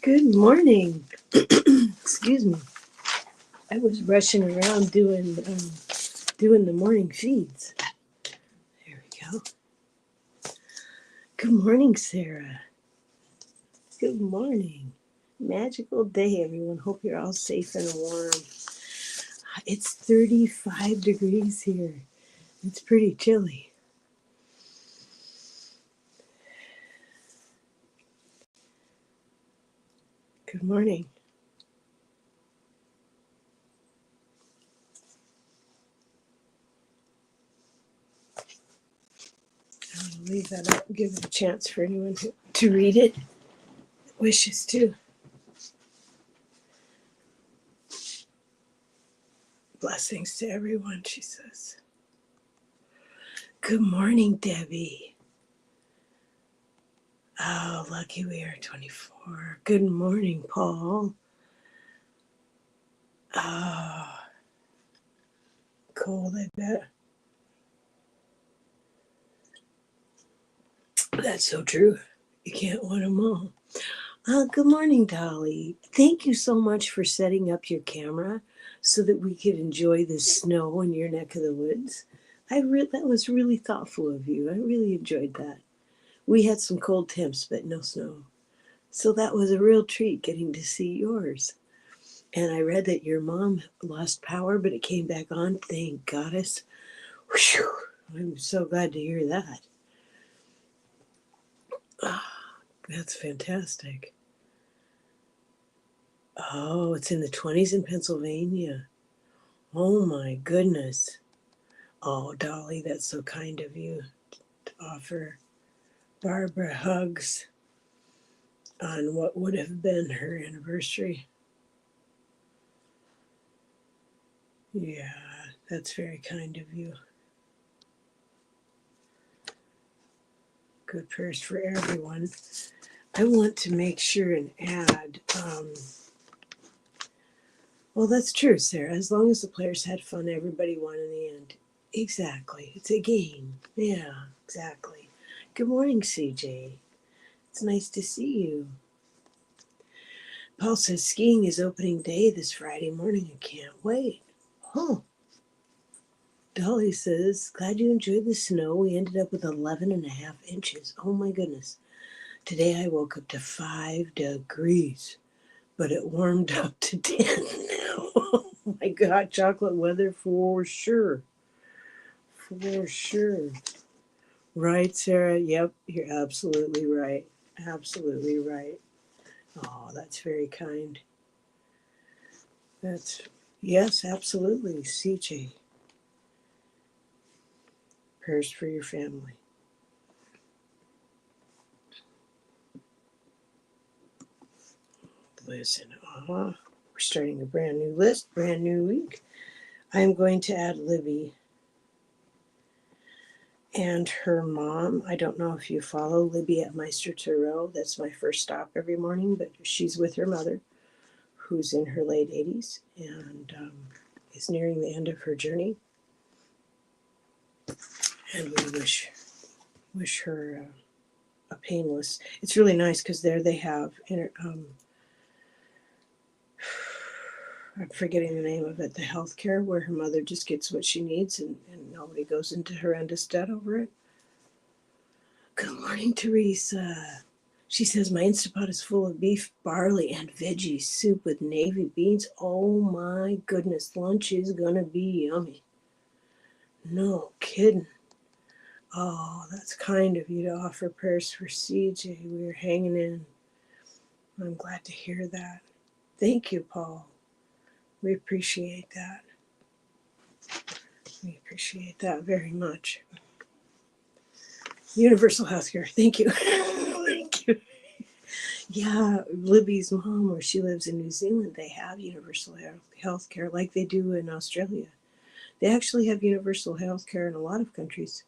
Good morning. Excuse me. I was rushing around doing the morning feeds. There we go. Good morning, Sarah. Good morning. Magical day, everyone. Hope you're all safe and warm. It's 35 degrees here. It's pretty chilly. Good morning. I'll leave that up and give it a chance for anyone to read it. Wishes to. Blessings to everyone, she says. Good morning, Debbie. Oh, lucky we are 24. Good morning, Paul. Oh, cold, I bet. That's so true. You can't win them all. Good morning, Dolly. Thank you so much for setting up your camera so that we could enjoy the snow in your neck of the woods. That was really thoughtful of you. I really enjoyed that. We had some cold temps, but no snow. So that was a real treat getting to see yours. And I read that your mom lost power, but it came back on. Thank goddess. Whew. I'm so glad to hear that. Oh, that's fantastic. Oh, it's in the 20s in Pennsylvania. Oh my goodness. Oh, Dolly, that's so kind of you to offer Barbara hugs on what would have been her anniversary. Yeah, that's very kind of you. Good prayers for everyone. I want to make sure and add, well, that's true, Sarah. As long as the players had fun, everybody won in the end. Exactly. It's a game. Yeah, exactly. Good morning, CJ. It's nice to see you. Paul says skiing is opening day this Friday morning. I can't wait. Huh. Dolly says, glad you enjoyed the snow. We ended up with 11.5 inches. Oh my goodness. Today I woke up to 5 degrees, but it warmed up to 10 now. Oh my God, chocolate weather for sure. For sure. Right, Sarah? Yep, you're absolutely right. Absolutely right. Oh, that's very kind. Yes, absolutely. CJ, prayers for your family. Listen, we're starting a brand new list, brand new week. I'm going to add Libby and her mom. I don't know if you follow Libby at Meister Tarot. That's my first stop every morning, but she's with her mother, who's in her late 80s and is nearing the end of her journey. And we wish her a painless. It's really nice because there they have I'm forgetting the name of it, the healthcare where her mother just gets what she needs and nobody goes into horrendous debt over it. Good morning, Teresa. She says, my Instapot is full of beef, barley, and veggie soup with navy beans. Oh my goodness, lunch is gonna be yummy. No kidding. Oh, that's kind of you to offer prayers for CJ. We're hanging in. I'm glad to hear that. Thank you, Paul. We appreciate that. We appreciate that very much. Universal healthcare. Thank you. Thank you. Yeah, Libby's mom, where she lives in New Zealand, they have universal health care like they do in Australia. They actually have universal health care in a lot of countries,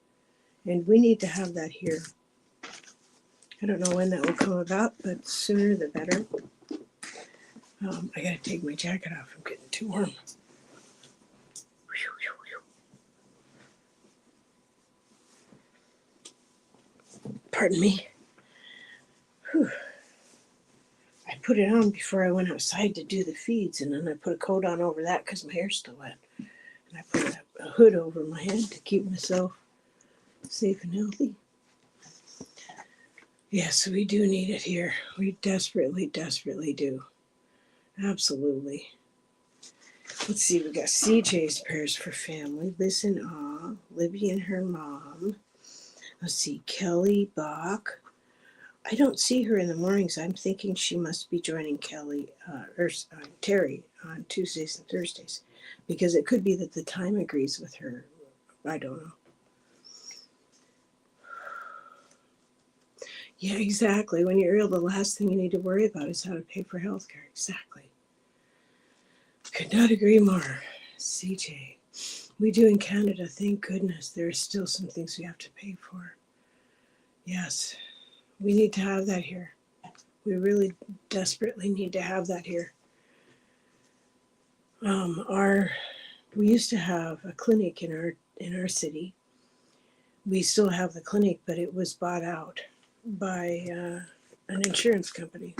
and we need to have that here. I don't know when that will come about, but sooner the better. I gotta take my jacket off. I'm getting too warm. Pardon me. Whew. I put it on before I went outside to do the feeds, and then I put a coat on over that because my hair's still wet. And I put a hood over my head to keep myself safe and healthy. Yes, we do need it here. We desperately, desperately do. Absolutely. Let's see, we got CJ's prayers for family. Liz in awe. Libby and her mom. Let's see, Kelly Bach. I don't see her in the mornings. I'm thinking she must be joining Teri on Tuesdays and Thursdays, because it could be that the time agrees with her. I don't know. Yeah, exactly. When you're ill, the last thing you need to worry about is how to pay for health care. Exactly. Could not agree more. CJ. We do in Canada, thank goodness. There are still some things we have to pay for. Yes, we need to have that here. We really desperately need to have that here. We used to have a clinic in our city. We still have the clinic, but it was bought out by an insurance company.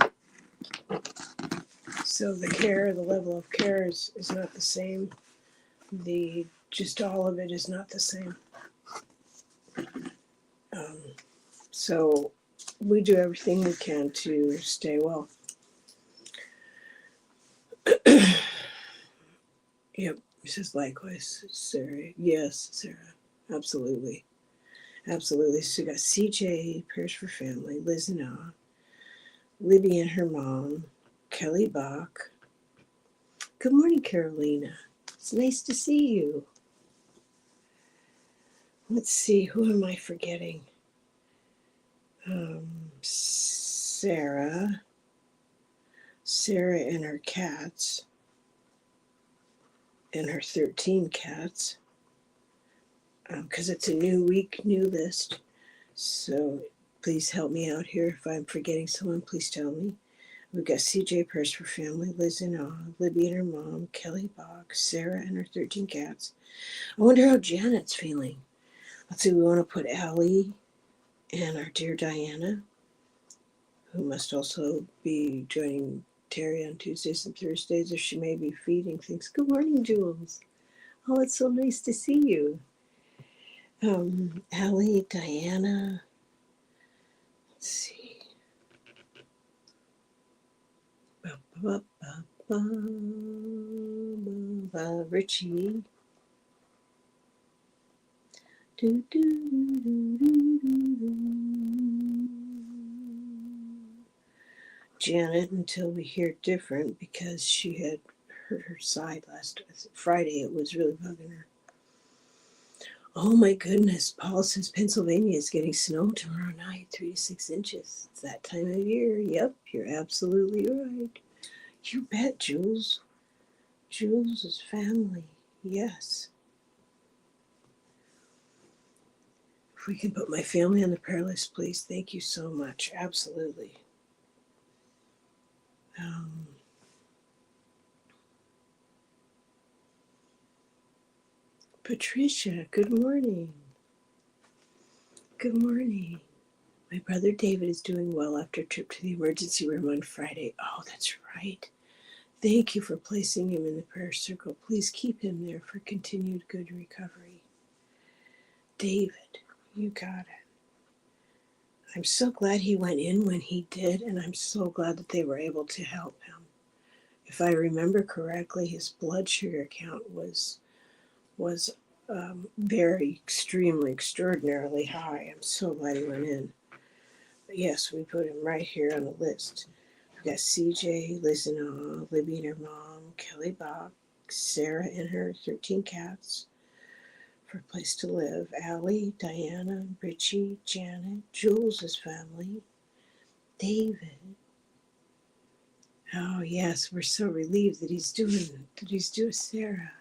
So the level of care is not the same. Just all of it is not the same. So we do everything we can to stay well. Yep, he says likewise, Sarah. Yes, Sarah, absolutely. Absolutely. So we got CJ, prayers for family, Liz and Ah, Libby and her mom, Kelly Bach. Good morning, Carolina. It's nice to see you. Let's see, who am I forgetting? Sarah and her cats, and her 13 cats, because it's a new week, new list. So please help me out here. If I'm forgetting someone, please tell me. We've got CJ, prayers for family, Liz and Ah, Libby and her mom, Kelly Bach, Sarah and her 13 cats. I wonder how Janet's feeling. Let's see, we want to put Allie and our dear Diana, who must also be joining Teri on Tuesdays and Thursdays, or she may be feeding things. Good morning, Jules. Oh, it's so nice to see you. Allie, Diana, let's see. Richie. Janet, until we hear different, because she had hurt her side last Friday. It was really bugging her. Oh my goodness, Paul says Pennsylvania is getting snow tomorrow night, 3 to 6 inches. It's that time of year. Yep, you're absolutely right. You bet, Jules. Jules' family. Yes. If we can put my family on the prayer list, please. Thank you so much. Absolutely. Patricia, good morning. Good morning. My brother David is doing well after a trip to the emergency room on Friday. Oh, that's right. Thank you for placing him in the prayer circle. Please keep him there for continued good recovery. David, you got it. I'm so glad he went in when he did, and I'm so glad that they were able to help him. If I remember correctly, his blood sugar count was very extremely, extraordinarily high. I'm so glad he went in. But yes, we put him right here on the list. We've got CJ, Liz and all, Libby and her mom, Kelly Bach, Sarah and her 13 cats for a place to live, Allie, Diana, Richie, Janet, Jules' family, David. Oh yes, we're so relieved that he's doing Sarah.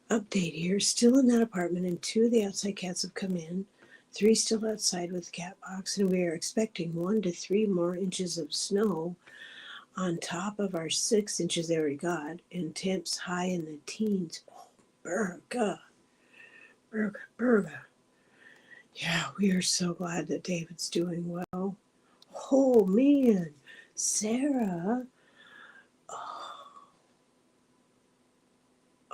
Update here, still in that apartment, and 2 of the outside cats have come in, 3 still outside with the cat box, and we are expecting 1 to 3 more inches of snow on top of our 6 inches they already got, and temps high in the teens. Oh, Berga. Yeah, we are so glad that David's doing well. Oh man, Sarah.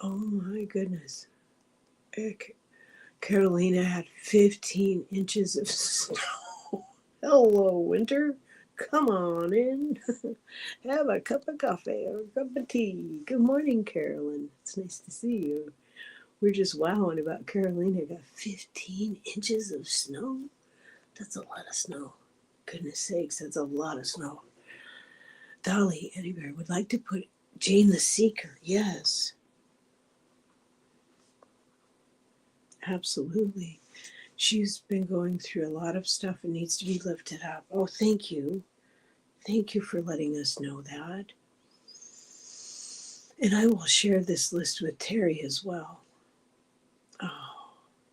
Oh my goodness. Carolina had 15 inches of snow. Hello, winter. Come on in. Have a cup of coffee or a cup of tea. Good morning, Carolyn. It's nice to see you. We're just wowing about Carolina got 15 inches of snow. That's a lot of snow. Goodness sakes, that's a lot of snow. Dolly Eddie Bear would like to put Jane the Seeker. Yes, absolutely. She's been going through a lot of stuff and needs to be lifted up. Oh, thank you. Thank you for letting us know that. And I will share this list with Teri as well. Oh,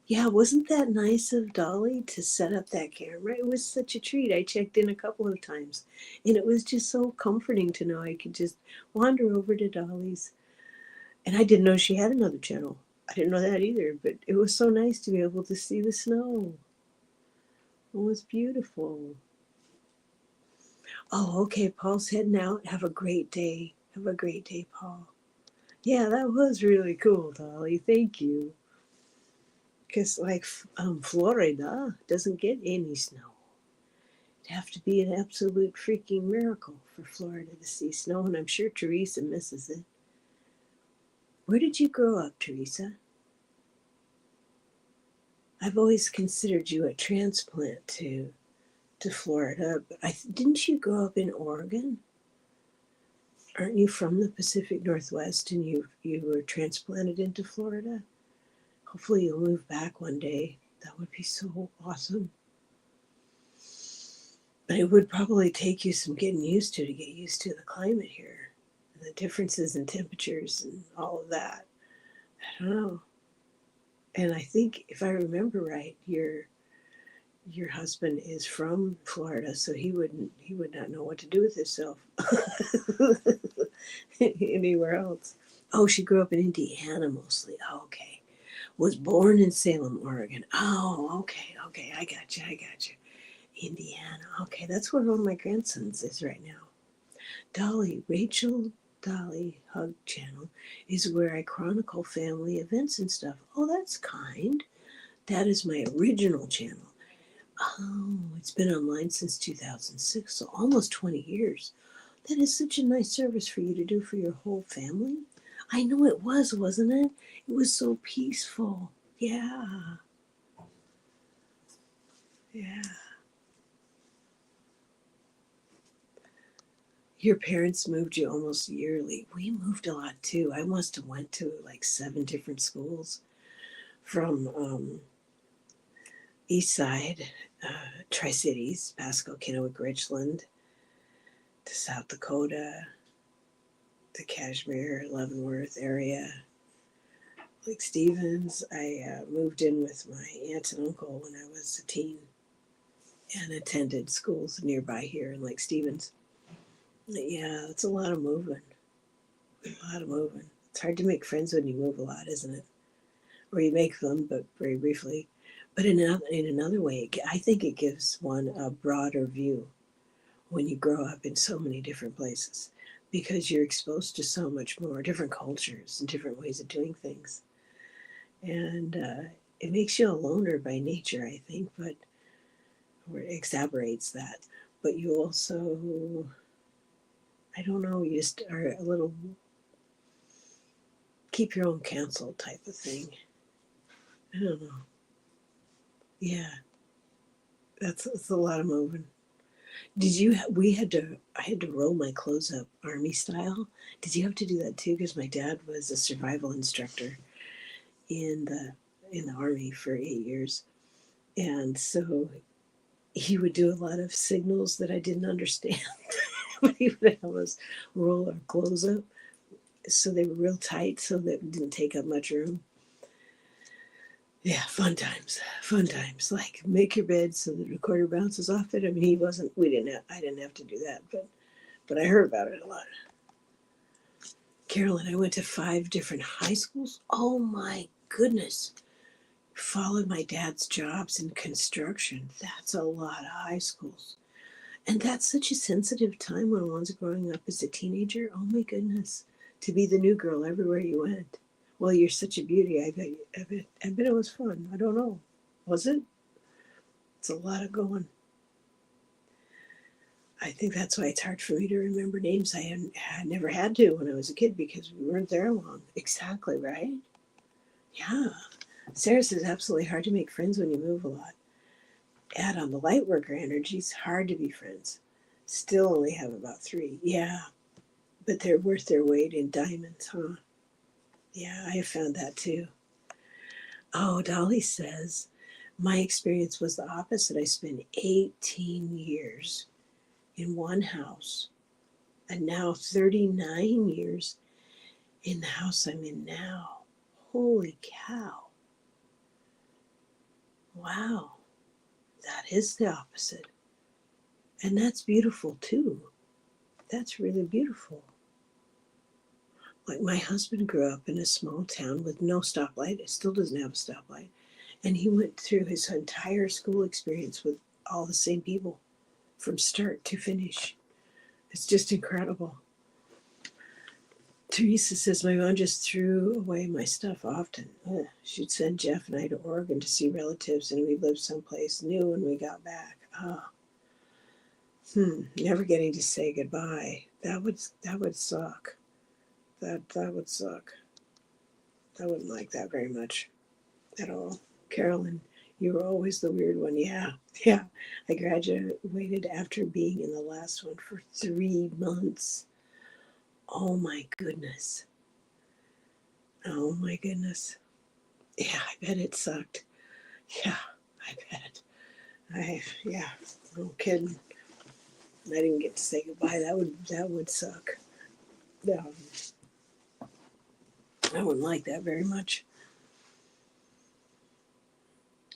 yeah, wasn't that nice of Dolly to set up that camera? It was such a treat. I checked in a couple of times, and it was just so comforting to know I could just wander over to Dolly's. And I didn't know she had another channel. I didn't know that either, but it was so nice to be able to see the snow. It was beautiful. Oh, okay, Paul's heading out. Have a great day. Have a great day, Paul. Yeah, that was really cool, Dolly. Thank you. Because, like, Florida doesn't get any snow. It'd have to be an absolute freaking miracle for Florida to see snow, and I'm sure Teresa misses it. Where did you grow up, Teresa? I've always considered you a transplant to Florida, but didn't you grow up in Oregon? Aren't you from the Pacific Northwest and you were transplanted into Florida? Hopefully you'll move back one day. That would be so awesome. But it would probably take you some getting used to get used to the climate here, and the differences in temperatures and all of that. I don't know. And I think if I remember right, your husband is from Florida, so he would not know what to do with himself anywhere else. Oh, she grew up in Indiana mostly. Oh, okay. Was born in Salem, Oregon. Oh, okay. I got you. Indiana. Okay, that's where one of my grandsons is right now. Dolly, Rachel Dolly Hug Channel is where I chronicle family events and stuff. Oh, that's kind. That is my original channel. Oh, it's been online since 2006, so almost 20 years. That is such a nice service for you to do for your whole family. I know it was, wasn't it? It was so peaceful. Yeah. Yeah. Your parents moved you almost yearly. We moved a lot too. I must have went to like 7 different schools from East Side, Tri-Cities, Pasco, Kennewick, Richland, to South Dakota, the Kashmir, Leavenworth area, Lake Stevens. I moved in with my aunt and uncle when I was a teen and attended schools nearby here in Lake Stevens. Yeah, it's a lot of moving. A lot of moving. It's hard to make friends when you move a lot, isn't it? Or you make them, but very briefly. But in another way, I think it gives one a broader view when you grow up in so many different places, because you're exposed to so much more different cultures and different ways of doing things. And it makes you a loner by nature, I think, or it exacerbates that. But you also, I don't know, you just are a little keep your own counsel type of thing. I don't know. Yeah, that's a lot of moving. Did you? I had to roll my clothes up army style. Did you have to do that too? Because my dad was a survival instructor in the army for 8 years, and so he would do a lot of signals that I didn't understand. But he would have us roll our clothes up so they were real tight, so that it didn't take up much room. Yeah, fun times. Like make your bed so the recorder bounces off it. I mean, I didn't have to do that, but I heard about it a lot. Carolyn, I went to 5 different high schools. Oh my goodness. Followed my dad's jobs in construction. That's a lot of high schools. And that's such a sensitive time when one's growing up as a teenager. Oh my goodness. To be the new girl everywhere you went. Well, you're such a beauty. I bet it was fun. I don't know. Was it? It's a lot of going. I think that's why it's hard for me to remember names. I never had to when I was a kid because we weren't there long. Exactly, right? Yeah. Sarah says absolutely hard to make friends when you move a lot. Add on the light worker energy, it's hard to be friends. Still only have about 3. Yeah, but they're worth their weight in diamonds, huh? Yeah, I have found that too. Oh, Dolly says, my experience was the opposite. I spent 18 years in one house and now 39 years in the house I'm in now. Holy cow. Wow, that is the opposite. And that's beautiful too. That's really beautiful. Like my husband grew up in a small town with no stoplight. It still doesn't have a stoplight. And he went through his entire school experience with all the same people from start to finish. It's just incredible. Teresa says, my mom just threw away my stuff often. Ugh. She'd send Jeff and I to Oregon to see relatives, and we lived someplace new when we got back. Never getting to say goodbye. That would suck. That would suck. I wouldn't like that very much at all. Carolyn, you were always the weird one. Yeah, yeah. I graduated after being in the last one for 3 months. Oh my goodness. Oh my goodness. Yeah, I bet it sucked. Yeah, I bet. Yeah, no kidding. I didn't get to say goodbye. That would suck. Yeah, I wouldn't like that very much.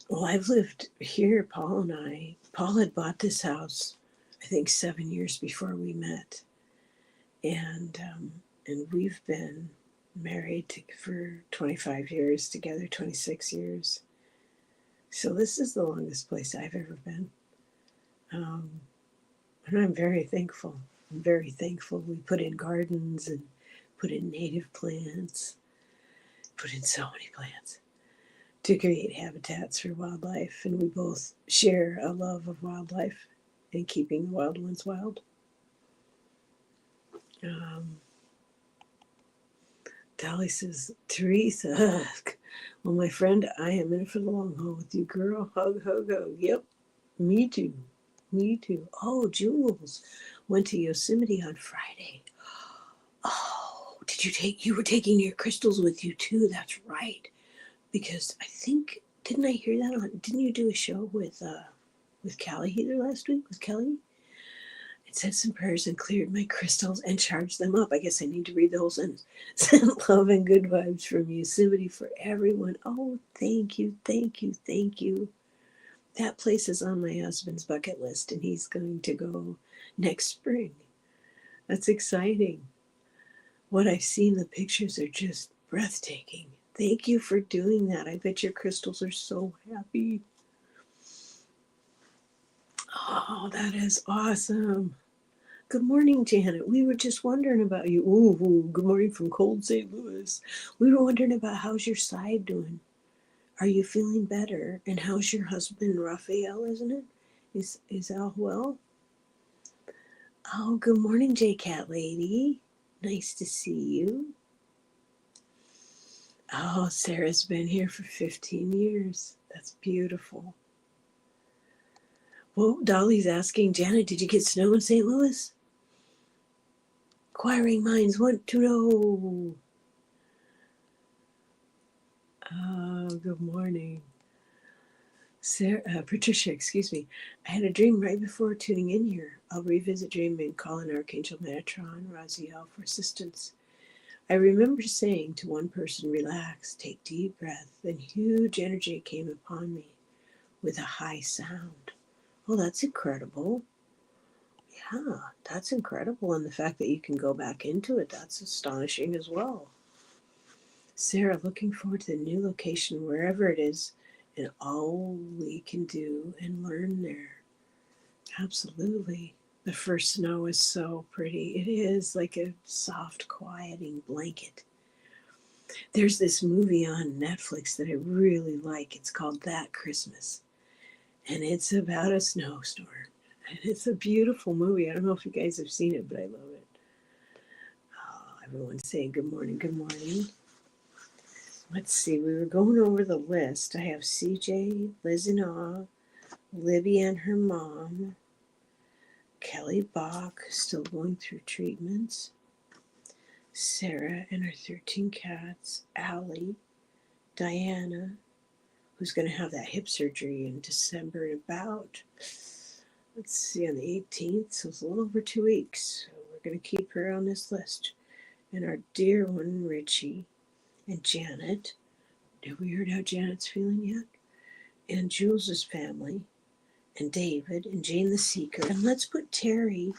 Well, I've lived here, Paul had bought this house, I think 7 years before we met. And we've been married for 25 years, together 26 years. So this is the longest place I've ever been. And I'm very thankful. I'm very thankful. We put in gardens and put in native plants, put in so many plants to create habitats for wildlife. And we both share a love of wildlife and keeping the wild ones wild. Dolly says, Teresa, well, my friend, I am in it for the long haul with you, girl. Hug, hug, hug. Yep, me too. Me too. Oh, Jules went to Yosemite on Friday. Oh, you were taking your crystals with you too? That's right. Because I think, didn't I hear that didn't you do a show with Callie either last week? With Kelly? It said some prayers and cleared my crystals and charged them up. I guess I need to read the whole sentence. Sent love and good vibes from Yosemite for everyone. Oh, thank you, thank you, thank you. That place is on my husband's bucket list, and he's going to go next spring. That's exciting. What I've seen, the pictures are just breathtaking. Thank you for doing that. I bet your crystals are so happy. Oh, that is awesome. Good morning, Janet. We were just wondering about you. Ooh, good morning from cold St. Louis. We were wondering about how's your side doing? Are you feeling better? And how's your husband, Raphael, isn't it? Is Al well? Oh, good morning, J-Cat lady. Nice to see you. Oh, Sarah's been here for 15 years. That's beautiful. Well, Dolly's asking, Janet, did you get snow in St. Louis? Inquiring minds want to know. Oh, good morning. Patricia, excuse me. I had a dream right before tuning in here. I'll revisit dream and call in Archangel Metatron, Raziel for assistance. I remember saying to one person, relax, take deep breath. Then huge energy came upon me with a high sound. Oh, that's incredible. Yeah, that's incredible. And the fact that you can go back into it, that's astonishing as well. Sarah, looking forward to the new location, wherever it is, and all we can do and learn there. Absolutely. The first snow is so pretty. It is like a soft, quieting blanket. There's this movie on Netflix that I really like. It's called That Christmas. And it's about a snowstorm. And it's a beautiful movie. I don't know if you guys have seen it, but I love it. Oh, everyone's saying good morning, good morning. Let's see, we were going over the list. I have CJ, Liz and Awe, Libby and her mom, Kelly Bach, still going through treatments, Sarah and her 13 cats, Allie, Diana, who's going to have that hip surgery in December and about, let's see, on the 18th, so it's a little over 2 weeks. So we're going to keep her on this list. And our dear one, Richie, and Janet. Have we heard how Janet's feeling yet? And Jules's family, and David, and Jane the Seeker. And let's put Teri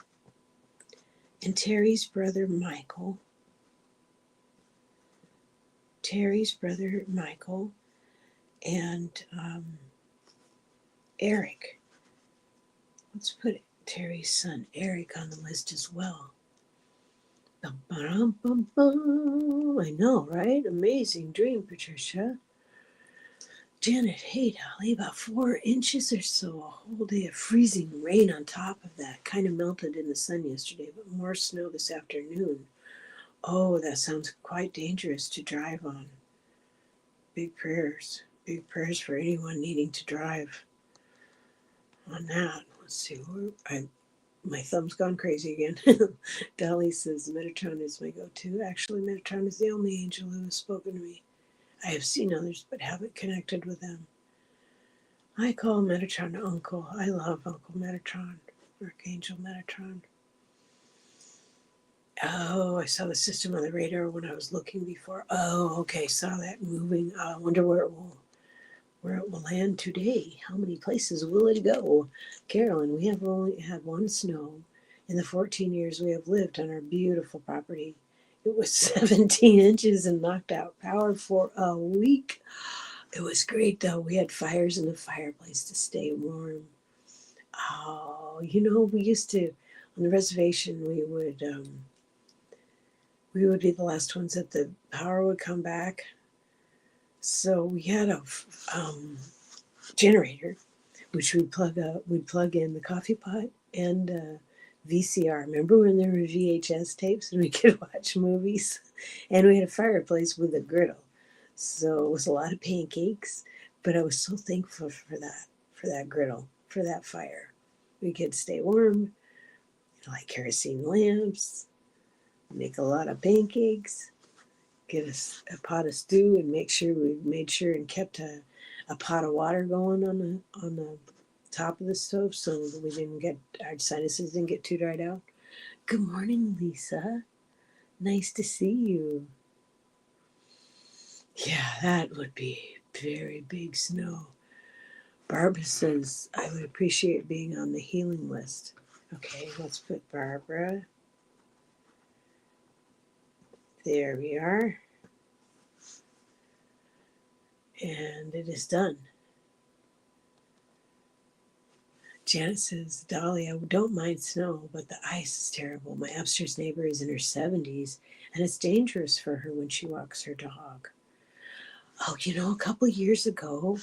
and Teri's brother, Michael. Teri's brother, Michael, and Eric. Let's put Teri's son, Eric, on the list as well. I know, right? Amazing dream, Patricia. Janet, hey, Dolly, about 4 inches or so, a whole day of freezing rain on top of that. Kind of melted in the sun yesterday, but more snow this afternoon. Oh, that sounds quite dangerous to drive on. Big prayers for anyone needing to drive on that. Let's see, my thumb's gone crazy again. Dolly says Metatron is my go-to. Actually, Metatron is the only angel who has spoken to me. I have seen others, but haven't connected with them. I call Metatron Uncle. I love Uncle Metatron, Archangel Metatron. Oh, I saw the system on the radar when I was looking before. Oh, okay, saw that moving. I wonder where it will land today. How many places will it go? Carolyn, we have only had one snow in the 14 years we have lived on our beautiful property. It was 17 inches and knocked out power for a week. It was great though. We had fires in the fireplace to stay warm. Oh, we used to, on the reservation, we would be the last ones that the power would come back. So we had a generator, which we'd plug in the coffee pot and VCR. Remember when there were VHS tapes and we could watch movies? And we had a fireplace with a griddle. So it was a lot of pancakes, but I was so thankful for that griddle, for that fire. We could stay warm, like kerosene lamps, make a lot of pancakes, get us a pot of stew, and make sure we made sure and kept a pot of water going on the top of the stove so that we didn't get our sinuses didn't get too dried out. Good morning, Lisa. Nice to see you. Yeah, that would be very big snow. Barbara says, I would appreciate being on the healing list. Okay, let's put Barbara. There we are. And it is done. Janet says, Dolly, I don't mind snow, but the ice is terrible. My upstairs neighbor is in her 70s, and it's dangerous for her when she walks her dog. Oh, a couple of years ago,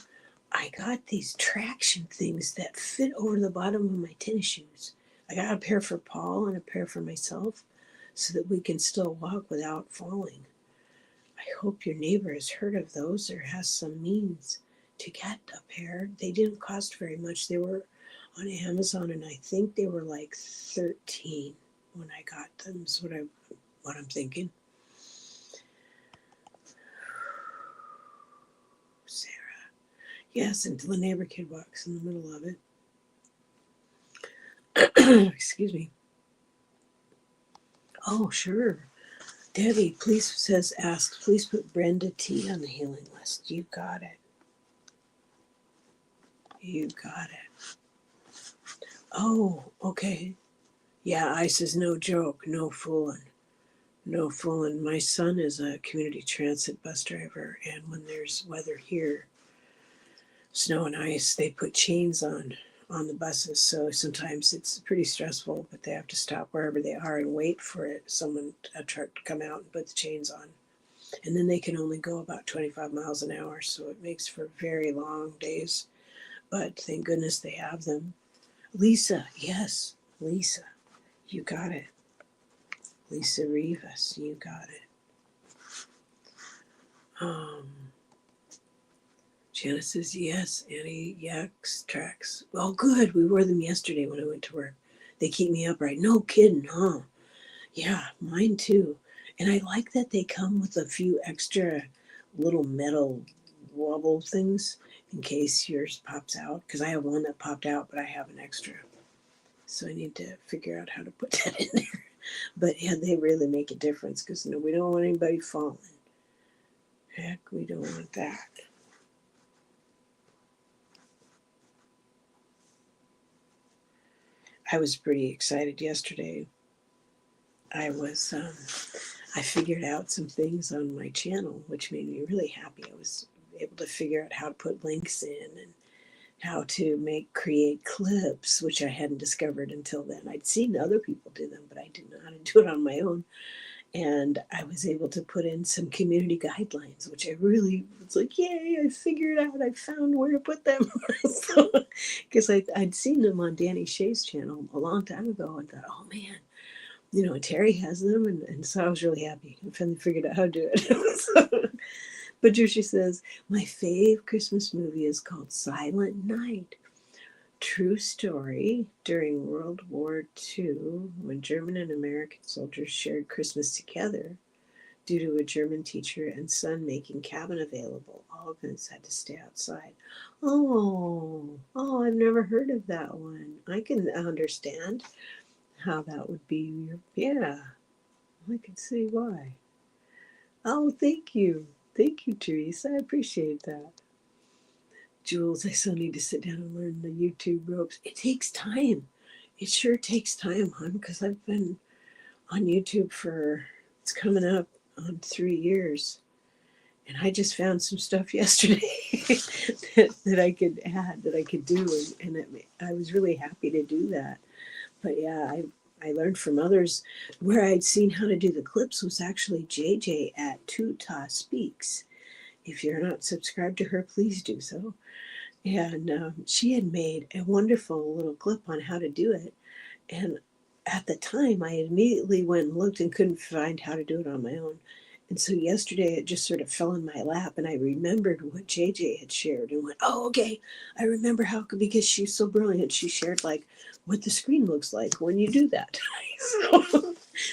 I got these traction things that fit over the bottom of my tennis shoes. I got a pair for Paul and a pair for myself so that we can still walk without falling. I hope your neighbor has heard of those or has some means to get a pair. They didn't cost very much. They were on Amazon, and I think they were like $13 when I got them, is what I'm thinking. Sarah. Yes, until the neighbor kid walks in the middle of it. Excuse me. Oh, sure. Debbie, please put Brenda T on the healing list. You got it. You got it. Oh, okay. Yeah, ice is no joke. No fooling. No fooling. My son is a community transit bus driver, and when there's weather here, snow and ice, they put chains on on the buses. So sometimes it's pretty stressful, but they have to stop wherever they are and wait for a truck to come out and put the chains on. And then they can only go about 25 miles an hour. So it makes for very long days. But thank goodness they have them. Lisa, yes, Lisa, you got it. Lisa Rivas, you got it. Janice says, yes, anti-yax tracks. Well, good. We wore them yesterday when I went to work. They keep me upright. No kidding, huh? Yeah, mine too. And I like that they come with a few extra little metal wobble things in case yours pops out. Because I have one that popped out, but I have an extra. So I need to figure out how to put that in there. But yeah, they really make a difference because we don't want anybody falling. Heck, we don't want that. I was pretty excited yesterday. I figured out some things on my channel, which made me really happy. I was able to figure out how to put links in and how to create clips, which I hadn't discovered until then. I'd seen other people do them, but I didn't know how to do it on my own. And I was able to put in some community guidelines, which I really was like, yay, I figured out, I found where to put them. Because I'd seen them on Danny Shea's channel a long time ago and thought, oh man, Teri has them. And so I was really happy. I finally figured out how to do it. So, Patricia says, my fave Christmas movie is called Silent Night. True story. During World War II, when German and American soldiers shared Christmas together, due to a German teacher and son making cabin available, all of us had to stay outside. Oh, I've never heard of that one. I can understand how that would be. Yeah, I can see why. Oh, thank you. Thank you, Teresa. I appreciate that. Jules, I still need to sit down and learn the YouTube ropes. It takes time. It sure takes time, hon, because I've been on YouTube it's coming up on 3 years. And I just found some stuff yesterday that I could add, that I could do. And I was really happy to do that. But yeah, I learned from others. Where I'd seen how to do the clips was actually JJ at Tuta Speaks. If you're not subscribed to her, please do so. And she had made a wonderful little clip on how to do it. And at the time, I immediately went and looked and couldn't find how to do it on my own. And so yesterday, it just sort of fell in my lap, and I remembered what JJ had shared and went, oh, okay, I remember how, because she's so brilliant. She shared like what the screen looks like when you do that.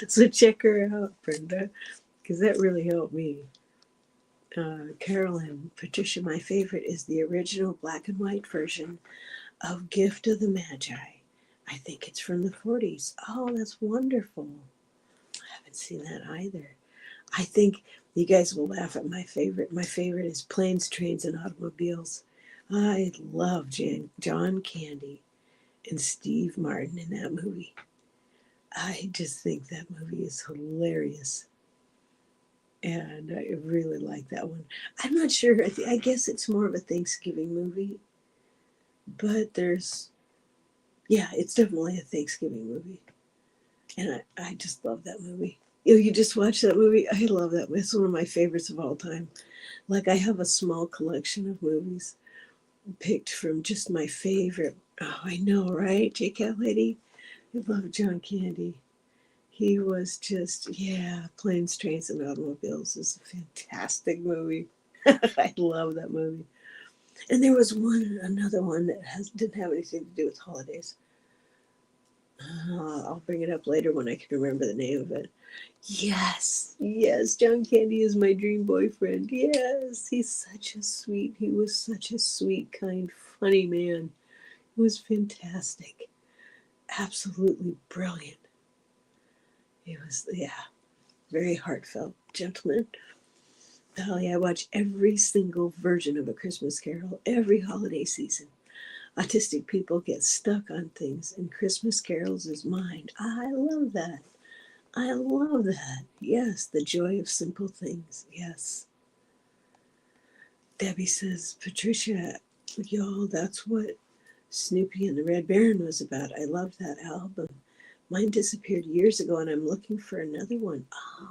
So check her out, Brenda, because that really helped me. Carolyn, Patricia, my favorite is the original black and white version of Gift of the Magi. I think it's from the 40s. Oh, that's wonderful. I haven't seen that either. I think you guys will laugh at my favorite. My favorite is Planes, Trains, and Automobiles. I love John Candy and Steve Martin in that movie. I just think that movie is hilarious. And I really like that one. I'm not sure. I guess it's more of a Thanksgiving movie. But it's definitely a Thanksgiving movie. And I just love that movie. You just watch that movie? I love that movie. It's one of my favorites of all time. Like, I have a small collection of movies picked from just my favorite. Oh, I know, right? J-Cat Lady? I love John Candy. He was just, Planes, Trains, and Automobiles is a fantastic movie. I love that movie. And there was another one that didn't have anything to do with holidays. I'll bring it up later when I can remember the name of it. Yes, John Candy is my dream boyfriend. Yes, he was such a sweet, kind, funny man. He was fantastic. Absolutely brilliant. He was, very heartfelt gentleman. I watch every single version of A Christmas Carol every holiday season. Autistic people get stuck on things, and Christmas carols is mine. I love that. Yes, the joy of simple things. Yes. Debbie says, Patricia, y'all, that's what Snoopy and the Red Baron was about. I loved that album. Mine disappeared years ago, and I'm looking for another one.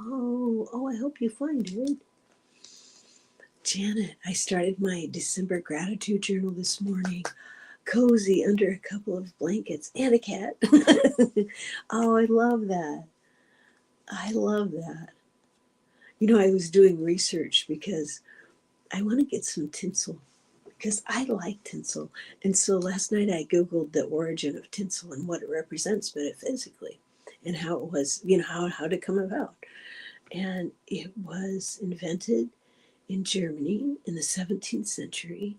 Oh, I hope you find it. Janet, I started my December gratitude journal this morning. Cozy under a couple of blankets and a cat. Oh, I love that. I love that. I was doing research because I want to get some tinsel because I like tinsel. And so last night I Googled the origin of tinsel and what it represents metaphysically and how it was, how to come about. And it was invented in Germany in the 17th century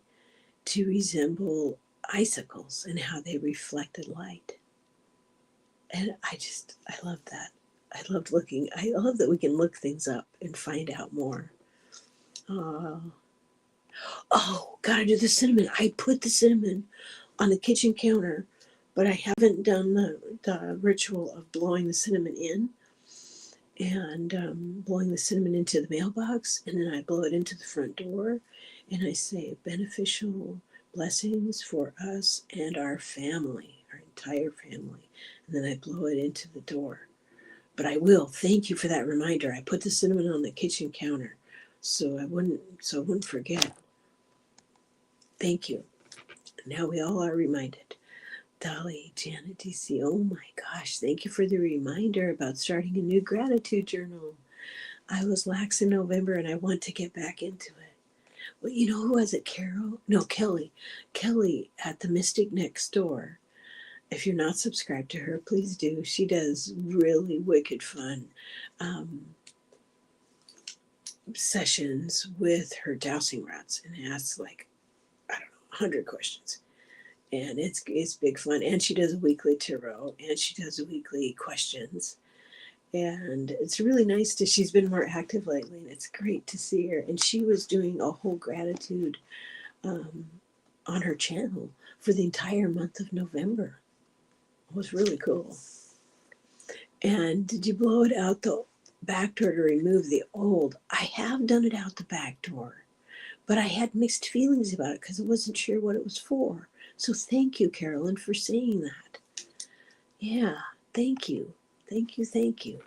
to resemble icicles and how they reflected light. And I love that. I love that we can look things up and find out more. Gotta do the cinnamon. I put the cinnamon on the kitchen counter, but I haven't done the ritual of blowing the cinnamon in and blowing the cinnamon into the mailbox, and then I blow it into the front door, and I say beneficial blessings for us and our family, our entire family, and then I blow it into the door. But I will thank you for that reminder. I put the cinnamon on the kitchen counter so I wouldn't forget. Thank you. Now we all are reminded. Dolly, Janet, DC, oh my gosh, thank you for the reminder about starting a new gratitude journal. I was lax in November and I want to get back into it. Well, who was it? Carol? No, Kelly. Kelly at the Mystic Next Door. If you're not subscribed to her, please do. She does really wicked fun sessions with her dowsing rods and asks 100 questions. And it's big fun. And she does a weekly tarot and she does a weekly questions. And it's really nice she's been more active lately and it's great to see her. And she was doing a whole gratitude on her channel for the entire month of November. It was really cool. And did you blow it out the back door to remove the old? I have done it out the back door, but I had mixed feelings about it because I wasn't sure what it was for. So thank you, Carolyn, for saying that. Yeah, thank you. Thank you, thank you.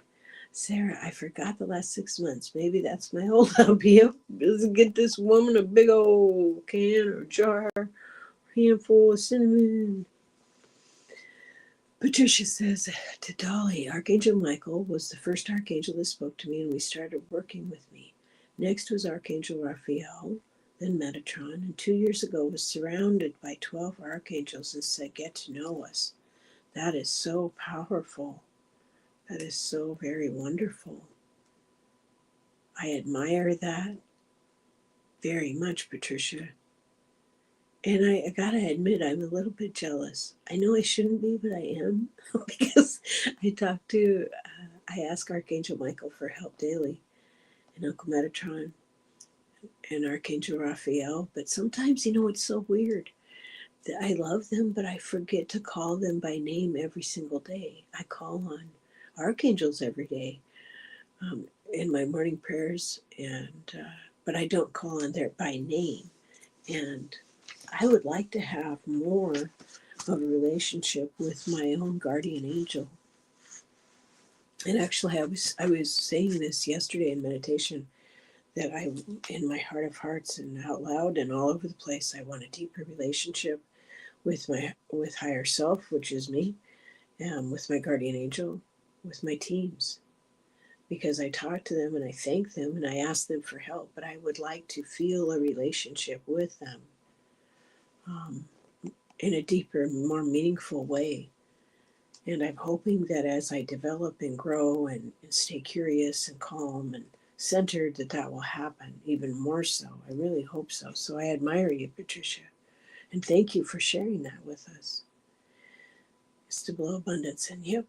Sarah, I forgot the last 6 months. Maybe that's my whole hobby. Doesn't get this woman a big old can or jar, handful of cinnamon. Patricia says to Dolly, Archangel Michael was the first archangel that spoke to me and we started working with me. Next was Archangel Raphael, then Metatron, and 2 years ago was surrounded by 12 archangels and said, get to know us. That is so powerful. That is so very wonderful. I admire that very much, Patricia. And I gotta admit, I'm a little bit jealous. I know I shouldn't be, but I am because I ask Archangel Michael for help daily and Uncle Metatron and Archangel Raphael. But sometimes, it's so weird that I love them, but I forget to call them by name every single day. I call on archangels every day in my morning prayers, but I don't call on them by name. And I would like to have more of a relationship with my own guardian angel. And actually, I was saying this yesterday in meditation that in my heart of hearts and out loud and all over the place, I want a deeper relationship with higher self, which is me, with my guardian angel, with my teams, because I talk to them and I thank them and I ask them for help, but I would like to feel a relationship with them in a deeper, more meaningful way. And I'm hoping that as I develop and grow and stay curious and calm and centered, that will happen even more so. I really hope so. So I admire you, Patricia. And thank you for sharing that with us. It's to blow abundance. And yep.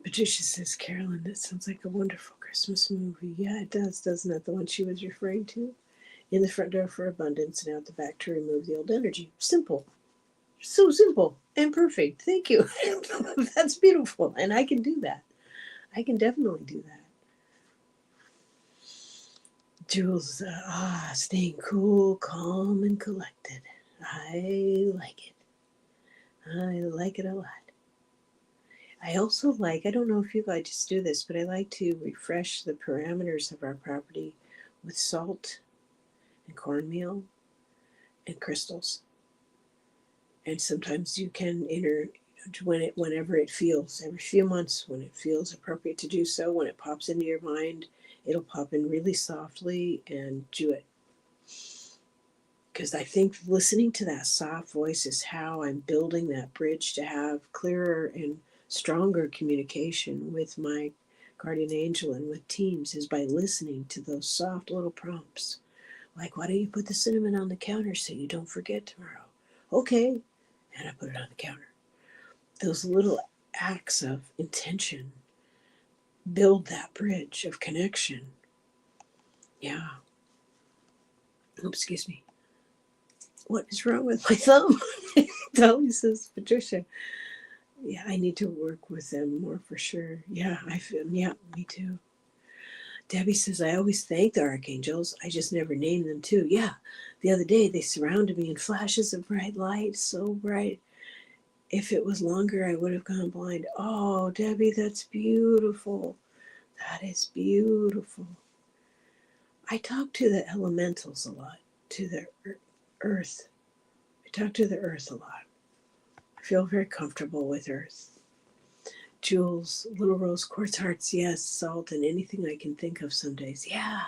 Patricia says, Carolyn, that sounds like a wonderful Christmas movie. Yeah, it does, doesn't it? The one she was referring to. In the front door for abundance and out the back to remove the old energy. Simple. So simple and perfect. Thank you. That's beautiful. And I can do that. I can definitely do that. Jules, staying cool, calm, and collected. I like it. I like it a lot. I also like, I don't know if you guys just do this, but I like to refresh the parameters of our property with salt and cornmeal and crystals. And sometimes you can whenever it feels, every few months when it feels appropriate to do so, when it pops into your mind, it'll pop in really softly and do it. Because I think listening to that soft voice is how I'm building that bridge to have clearer and stronger communication with my guardian angel and with teams, is by listening to those soft little prompts. Like, why don't you put the cinnamon on the counter so you don't forget tomorrow? Okay. And I put it on the counter. Those little acts of intention build that bridge of connection. Yeah. Oops, excuse me. What is wrong with my thumb? Dolly says, Patricia. Yeah, I need to work with them more for sure. Yeah, me too. Debbie says, I always thank the archangels. I just never name them too. Yeah, the other day they surrounded me in flashes of bright light, so bright. If it was longer, I would have gone blind. Oh, Debbie, that's beautiful. That is beautiful. I talk to the elementals a lot, to the earth. I talk to the earth a lot. I feel very comfortable with earth. Jewels, little rose quartz hearts, yes, salt, and anything I can think of some days. Yeah,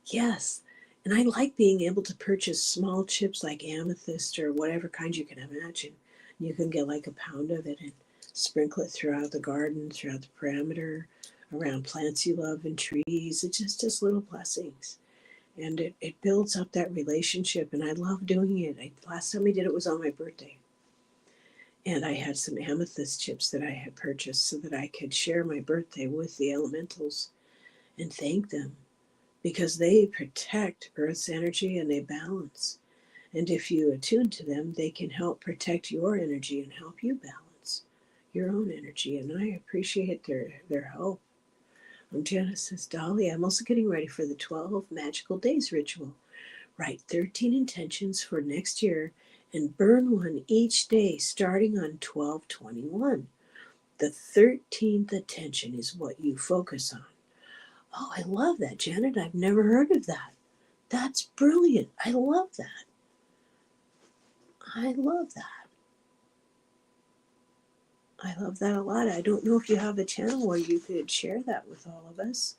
yes. And I like being able to purchase small chips like amethyst or whatever kind you can imagine. You can get like a pound of it and sprinkle it throughout the garden, throughout the perimeter, around plants you love and trees. It's just little blessings. And it builds up that relationship, and I love doing it. Last time I did it was on my birthday. And I had some amethyst chips that I had purchased so that I could share my birthday with the elementals and thank them, because they protect Earth's energy and they balance. And if you attune to them, they can help protect your energy and help you balance your own energy. And I appreciate their help. Janice says, Dolly, I'm also getting ready for the 12 magical days ritual. Write 13 intentions for next year and burn one each day starting on 12/21. The 13th intention is what you focus on. Oh, I love that, Janet. I've never heard of that. That's brilliant. I love that. I love that. I love that a lot. I don't know if you have a channel where you could share that with all of us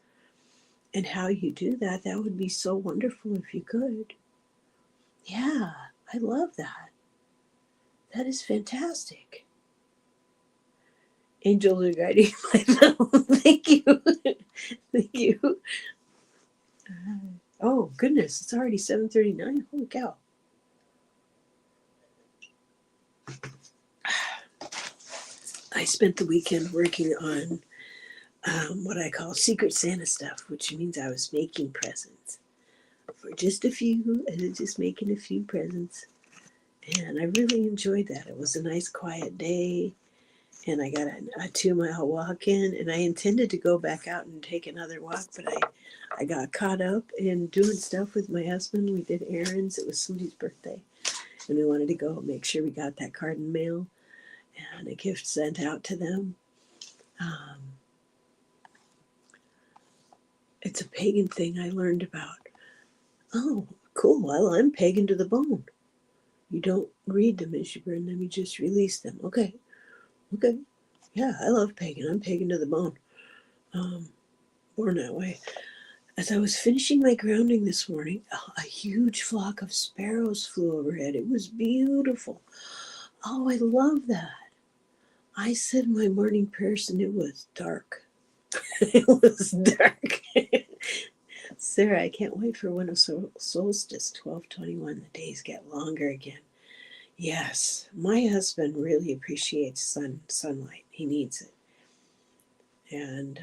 and how you do that. That would be so wonderful if you could. Yeah, I love that. That is fantastic. Angels are guiding my thumb. Thank you. Thank you. Oh, goodness. It's already 7:39. Holy cow. I spent the weekend working on what I call Secret Santa stuff, which means I was making presents for just making a few presents. And I really enjoyed that. It was a nice quiet day. And I got a 2-mile walk in, and I intended to go back out and take another walk, but I got caught up in doing stuff with my husband. We did errands. It was somebody's birthday, and we wanted to go make sure we got that card in mail and a gift sent out to them. It's a pagan thing I learned about. Oh, cool. Well, I'm pagan to the bone. You don't read them as you burn them. You just release them. Okay. Yeah, I love pagan. I'm pagan to the bone. Born that way. As I was finishing my grounding this morning, a huge flock of sparrows flew overhead. It was beautiful. Oh, I love that. I said my morning prayers and it was dark. It was dark. Sarah, I can't wait for winter solstice, 12/21. The days get longer again. Yes, my husband really appreciates sunlight. He needs it. And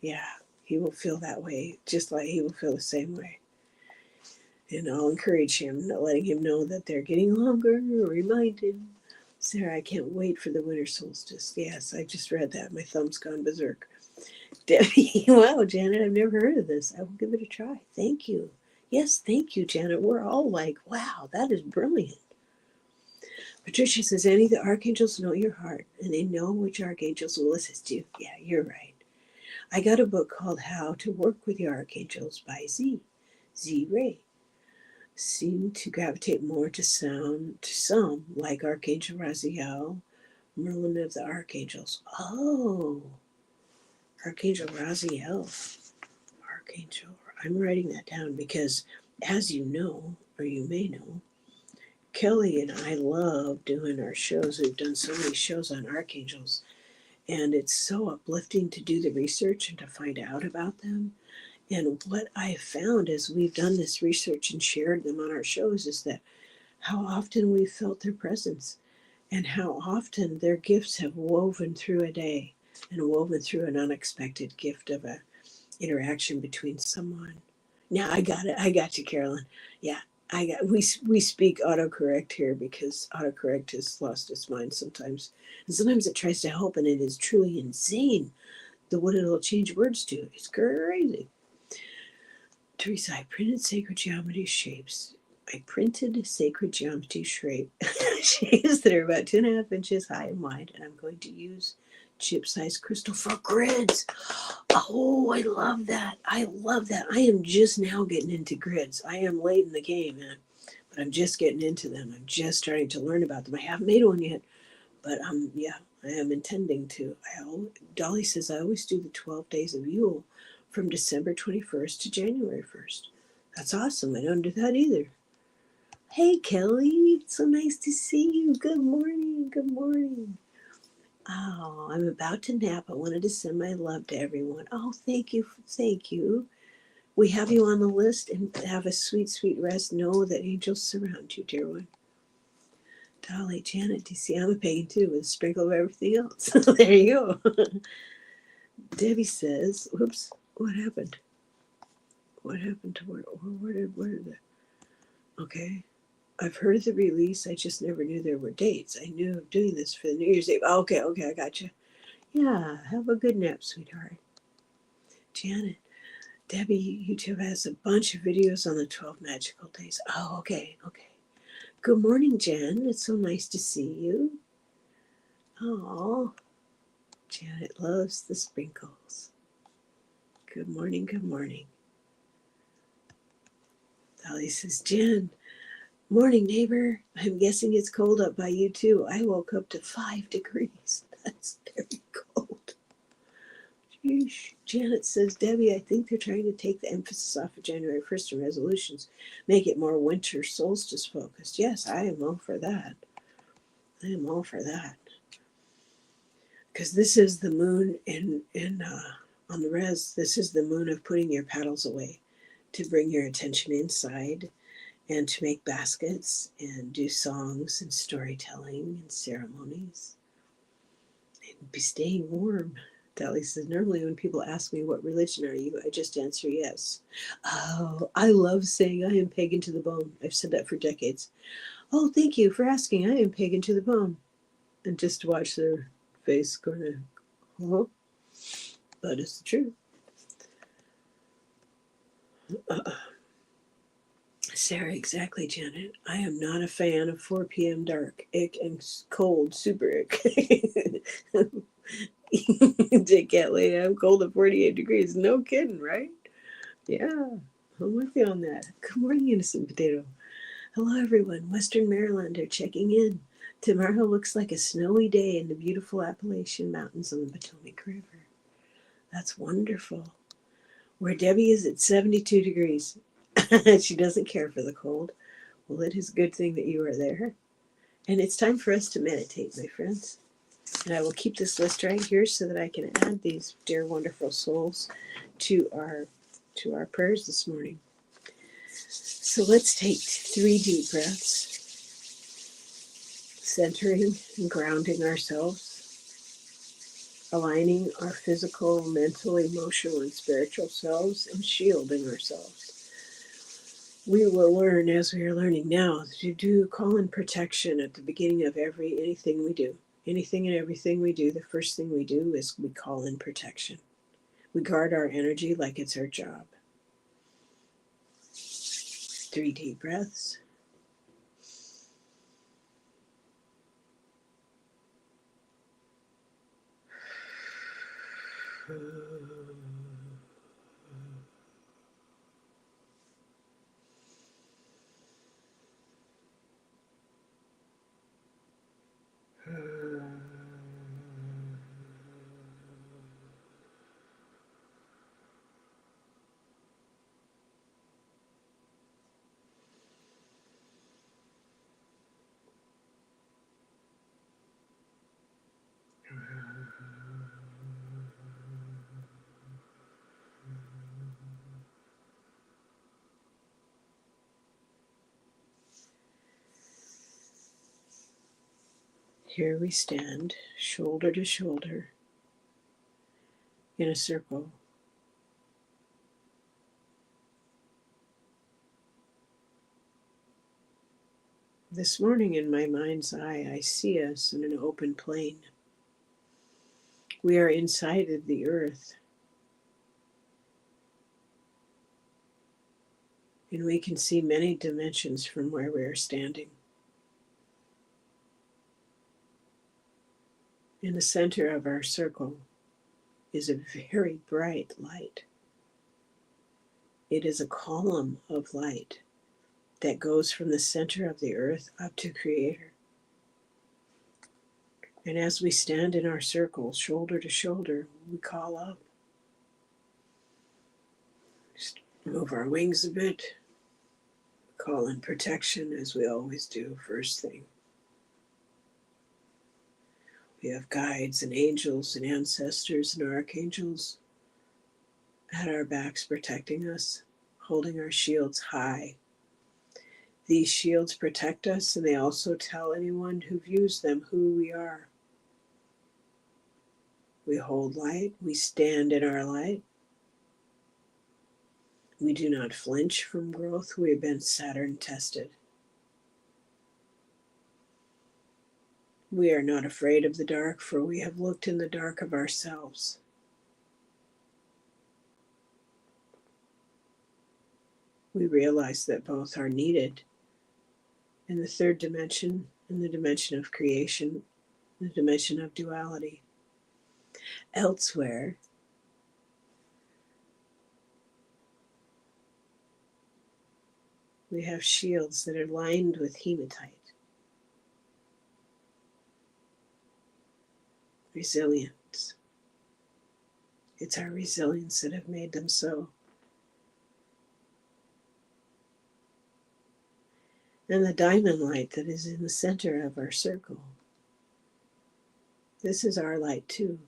yeah, he will feel that way, just like he will feel the same way. And I'll encourage him, letting him know that they're getting longer, remind him. Sarah, I can't wait for the winter solstice. Yes, I just read that. My thumb's gone berserk. Debbie, wow, Janet, I've never heard of this. I will give it a try. Thank you. Yes, thank you, Janet. We're all like, wow, that is brilliant. Patricia says, Annie, the archangels know your heart, and they know which archangels will assist you. Yeah, you're right. I got a book called How to Work with the Archangels by Z. Z Ray. Seem to gravitate more to some, like Archangel Raziel, Merlin of the Archangels. Oh, Archangel Raziel. Archangel. I'm writing that down because, as you know, or you may know, Kelly and I love doing our shows. We've done so many shows on archangels, and it's so uplifting to do the research and to find out about them. And what I found as we've done this research and shared them on our shows is that how often we felt their presence and how often their gifts have woven through a day and woven through an unexpected gift of a interaction between someone. Now I got it. I got you, Carolyn. Yeah, I got. We speak autocorrect here because autocorrect has lost its mind sometimes, and sometimes it tries to help, and it is truly insane the what it'll change words to. It's crazy. Teresa, I printed sacred geometry shapes. I printed sacred geometry shapes that are about 2.5 inches high and wide, and I'm going to use chip-sized crystal for grids. Oh, I love that. I love that. I am just now getting into grids. I am late in the game, man, but I'm just getting into them. I'm just starting to learn about them. I haven't made one yet, but yeah, I am intending to. Dolly says I always do the 12 days of Yule from December 21st to January 1st. That's awesome. I don't do that either. Hey, Kelly, it's so nice to see you. Good morning. Good morning. Oh, I'm about to nap. I wanted to send my love to everyone. Oh, thank you. Thank you. We have you on the list and have a sweet, sweet rest. Know that angels surround you, dear one. Dolly, Janet, do you see I'm a pagan too with a sprinkle of everything else? There you go. Debbie says, whoops, what happened? What happened to where did the, okay. I've heard of the release. I just never knew there were dates. I knew of doing this for the New Year's Eve. Okay, I got you. Yeah, have a good nap, sweetheart. Janet, Debbie, YouTube has a bunch of videos on the 12 magical days. Oh, okay. Good morning, Jen. It's so nice to see you. Oh, Janet loves the sprinkles. Good morning. Dolly says, Jen, morning, neighbor. I'm guessing it's cold up by you, too. I woke up to 5 degrees. That's very cold. Sheesh. Janet says, Debbie, I think they're trying to take the emphasis off of January 1st and resolutions, make it more winter solstice focused. Yes, I am all for that. Because this is the moon on the res. This is the moon of putting your paddles away, to bring your attention inside, and to make baskets and do songs and storytelling and ceremonies and be staying warm. Dolly says, normally when people ask me, what religion are you? I just answer yes. Oh, I love saying I am pagan to the bone. I've said that for decades. Oh, thank you for asking. I am pagan to the bone. And just watch their face going, oh, that is the truth. Sarah, exactly, Janet. I am not a fan of 4 p.m. dark. Ick and cold, super ick. Dick Catley, I'm cold at 48 degrees. No kidding, right? Yeah, I'm with you on that. Good morning, Innocent Potato. Hello, everyone. Western Maryland are checking in. Tomorrow looks like a snowy day in the beautiful Appalachian Mountains on the Potomac River. That's wonderful. Where Debbie is at 72 degrees. She doesn't care for the cold. Well, it is a good thing that you are there. And it's time for us to meditate, my friends. And I will keep this list right here so that I can add these dear, wonderful souls to our prayers this morning. So let's take 3 deep breaths, centering and grounding ourselves, aligning our physical, mental, emotional, and spiritual selves, and shielding ourselves. We will learn, as we are learning now, to do call in protection at the beginning of anything we do. Anything and everything we do, the first thing we do is we call in protection. We guard our energy like it's our job. 3 deep breaths. Here we stand, shoulder to shoulder, in a circle. This morning in my mind's eye, I see us in an open plain. We are inside of the earth, and we can see many dimensions from where we are standing. In the center of our circle is a very bright light. It is a column of light that goes from the center of the earth up to Creator. And as we stand in our circle, shoulder to shoulder, we call up. Just move our wings a bit, call in protection as we always do first thing. We have guides and angels and ancestors and archangels at our backs protecting us, holding our shields high. These shields protect us, and they also tell anyone who views them who we are. We hold light, we stand in our light. We do not flinch from growth. We have been Saturn tested. We are not afraid of the dark, for we have looked in the dark of ourselves. We realize that both are needed in the third dimension, in the dimension of creation, the dimension of duality. Elsewhere, we have shields that are lined with hematite. Resilience. It's our resilience that have made them so. And the diamond light that is in the center of our circle. This is our light too.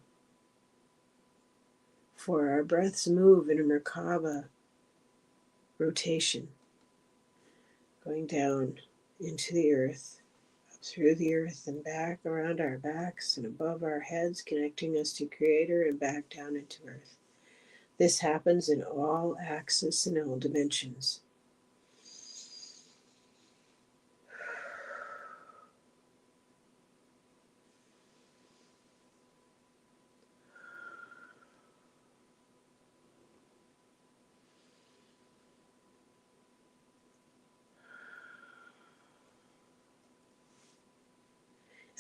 For our breaths move in a Merkaba rotation, going down into the earth, up through the earth and back around our backs and above our heads, connecting us to Creator and back down into earth. This happens in all axes and all dimensions.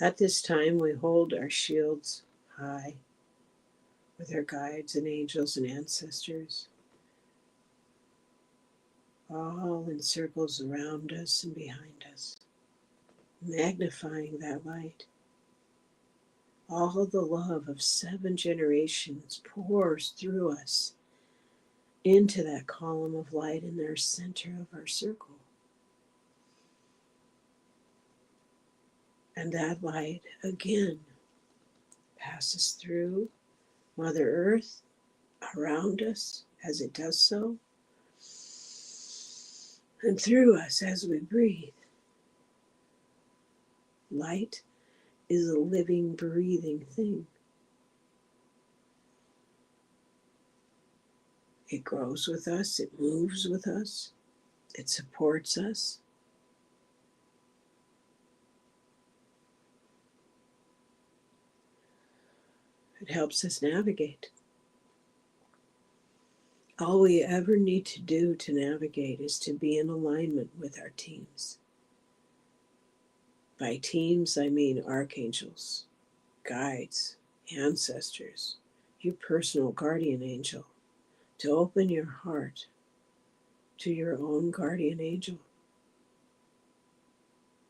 At this time, we hold our shields high with our guides and angels and ancestors, all in circles around us and behind us, magnifying that light. All the love of 7 generations pours through us into that column of light in the center of our circle. And that light again passes through Mother Earth around us as it does so, and through us as we breathe. Light is a living, breathing thing. It grows with us, it moves with us, it supports us. It helps us navigate. All we ever need to do to navigate is to be in alignment with our teams. By teams, I mean archangels, guides, ancestors, your personal guardian angel, to open your heart to your own guardian angel,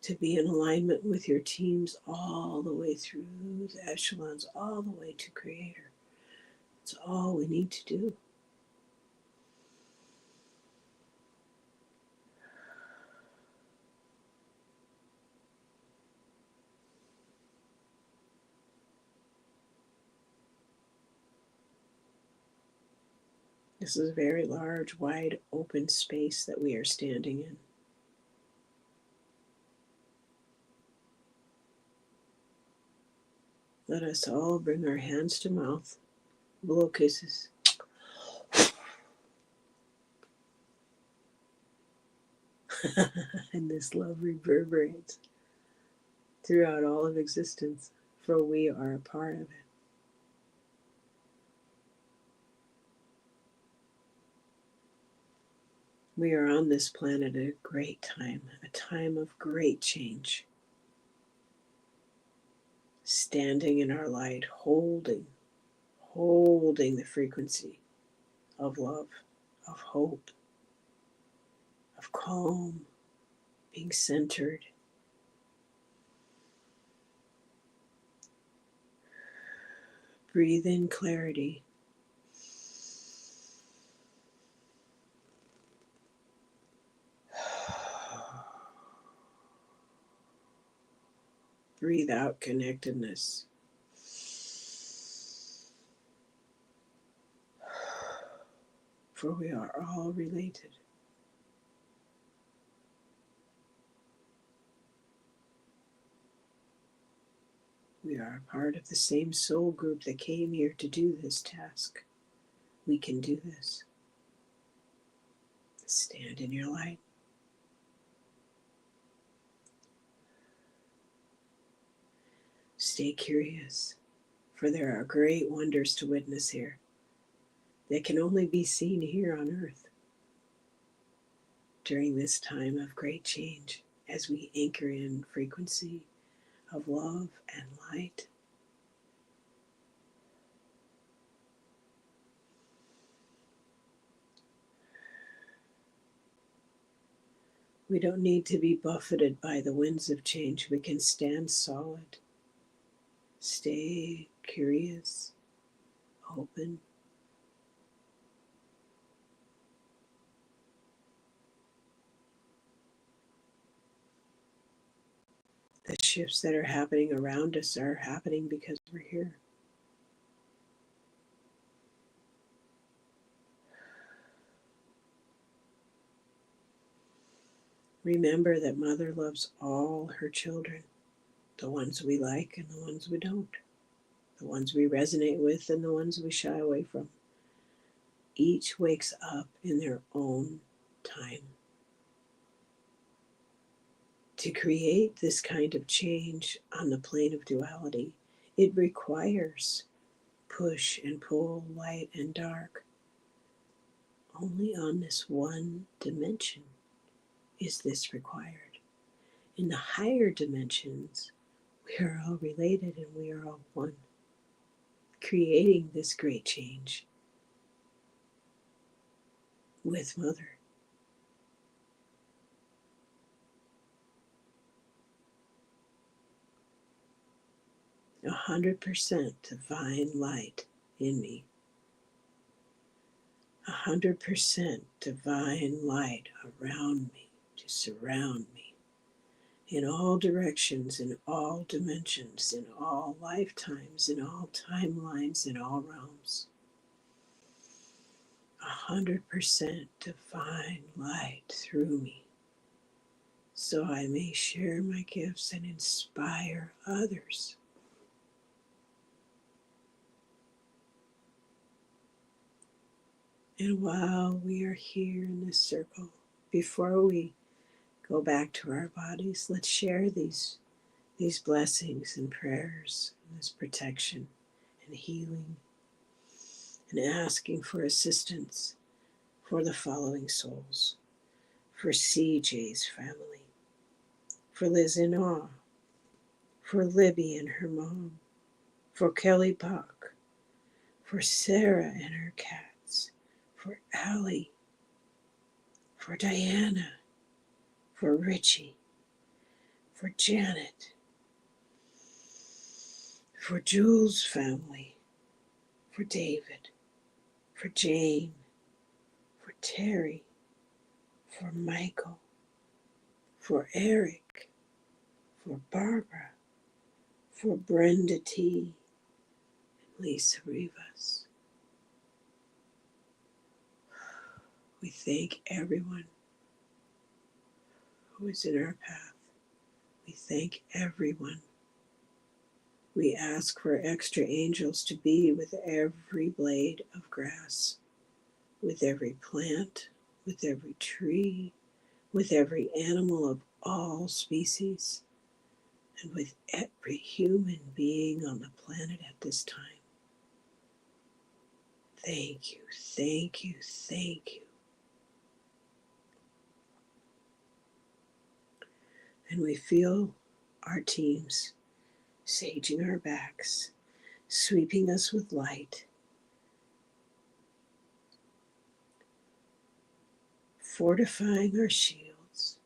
to be in alignment with your teams all the way through the echelons, all the way to Creator. It's all we need to do. This is a very large, wide open space that we are standing in. Let us all bring our hands to mouth, blow kisses. And this love reverberates throughout all of existence, for we are a part of it. We are on this planet at a great time, a time of great change. Standing in our light, holding the frequency of love, of hope, of calm, being centered. Breathe in clarity. Breathe out connectedness. For we are all related. We are a part of the same soul group that came here to do this task. We can do this. Stand in your light. Stay curious, for there are great wonders to witness here that can only be seen here on earth during this time of great change as we anchor in frequency of love and light. We don't need to be buffeted by the winds of change. We can stand solid. Stay curious, open. The shifts that are happening around us are happening because we're here. Remember that Mother loves all her children, the ones we like and the ones we don't, the ones we resonate with and the ones we shy away from. Each wakes up in their own time. To create this kind of change on the plane of duality, it requires push and pull, light and dark. Only on this one dimension is this required. In the higher dimensions, we are all related and we are all one, creating this great change with Mother. 100% divine light in me. 100% divine light around me to surround me in all directions, in all dimensions, in all lifetimes, in all timelines, in all realms. 100% divine light through me, so I may share my gifts and inspire others. And while we are here in this circle, before we go back to our bodies, let's share these blessings and prayers, and this protection and healing, and asking for assistance for the following souls: for CJ's family, for Liz in Awe, for Libby and her mom, for Kelly Buck, for Sarah and her cats, for Allie, for Diana, for Richie, for Janet, for Jules' family, for David, for Jane, for Terry, for Michael, for Eric, for Barbara, for Brenda T, and Lisa Rivas. We thank everyone who is in our path. We thank everyone. We ask for extra angels to be with every blade of grass, with every plant, with every tree, with every animal of all species, and with every human being on the planet at this time. Thank you, thank you, thank you. And we feel our teams saging our backs, sweeping us with light, fortifying our shields.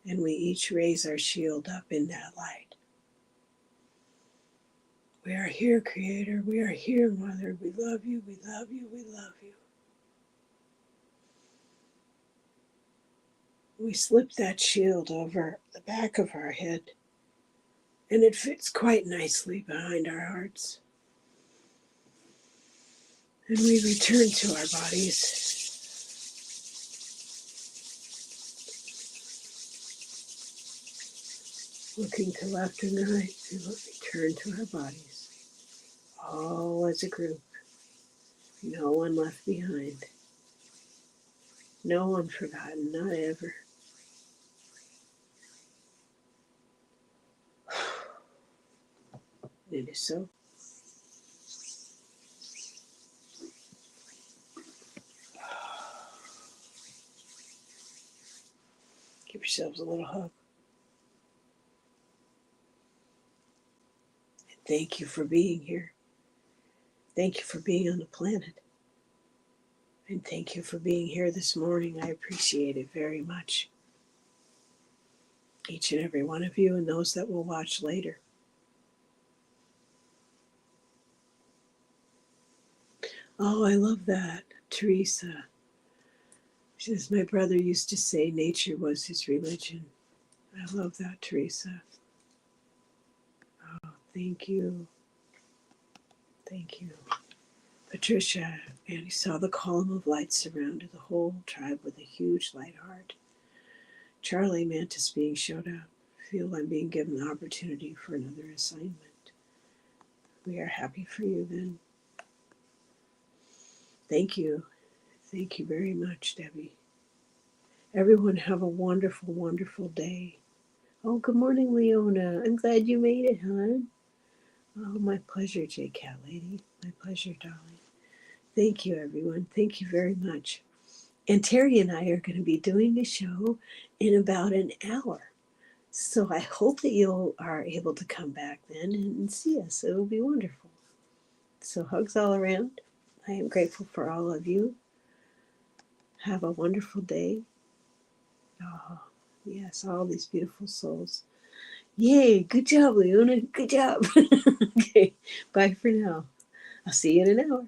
And we each raise our shield up in that light. We are here, Creator. We are here, Mother. We love you, we love you, we love you. We slip that shield over the back of our head, and it fits quite nicely behind our hearts. And we return to our bodies. Looking to left and right, we return to our bodies. All as a group. No one left behind. No one forgotten, not ever. It is so. Give yourselves a little hug. And thank you for being here. Thank you for being on the planet. And thank you for being here this morning. I appreciate it very much. Each and every one of you, and those that will watch later. Oh, I love that. Teresa. She says, my brother used to say nature was his religion. I love that, Teresa. Oh, thank you. Thank you. Patricia, and he saw the column of light surrounded the whole tribe with a huge light heart. Charlie, Mantis being showed up. Feel I'm being given the opportunity for another assignment. We are happy for you then. Thank you. Thank you very much, Debbie. Everyone have a wonderful, wonderful day. Oh, good morning, Leona. I'm glad you made it, hon. Oh, my pleasure, J-Cat Lady. My pleasure, darling. Thank you, everyone. Thank you very much. And Terry and I are going to be doing a show in about an hour. So I hope that you are able to come back then and see us. It will be wonderful. So hugs all around. I am grateful for all of you. Have a wonderful day. Oh, yes, all these beautiful souls. Yay, good job, Leona. Good job. Okay, bye for now. I'll see you in an hour.